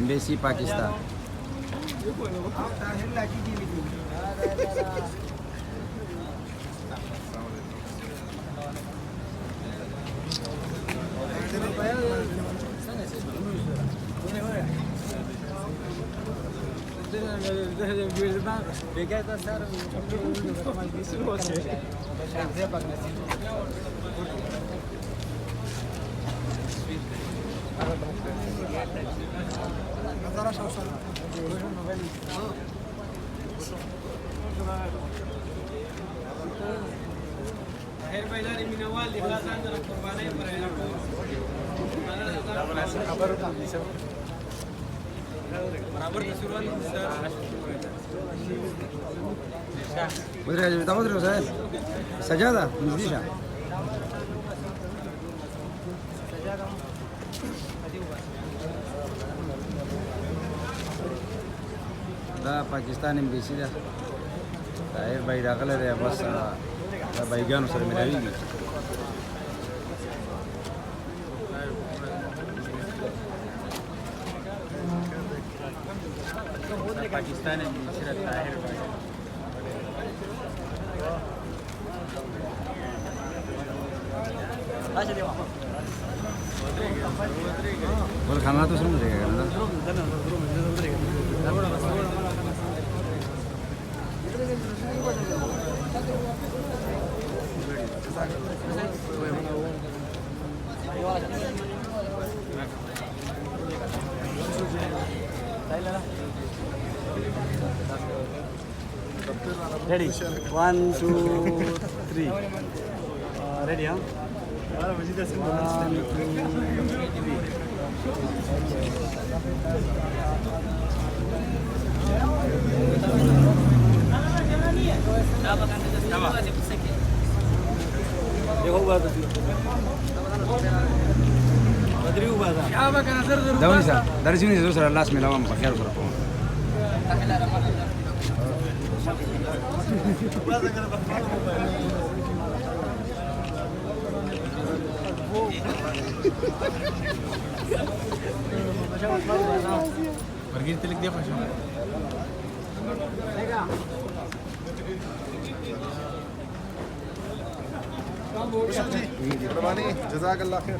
बेसी Pakistan estamos otros, ¿sabes? Sajada, nos dice. Da Pakistan embassy da Tahir bhai راغله دی بس دا بایګانو سره ملاویږي Pakistan embassy da Tahir bhai बोल खाना तो सुन देगा ना Ready? 1, 2, 3. Ready, huh? 1, 2, 3. देखो हुआ तो बदरी हुआ था دوني سا درسوني زوسر الله اسمي لوام بخير وسركم برجيت لك دي خشم جزاك الله خير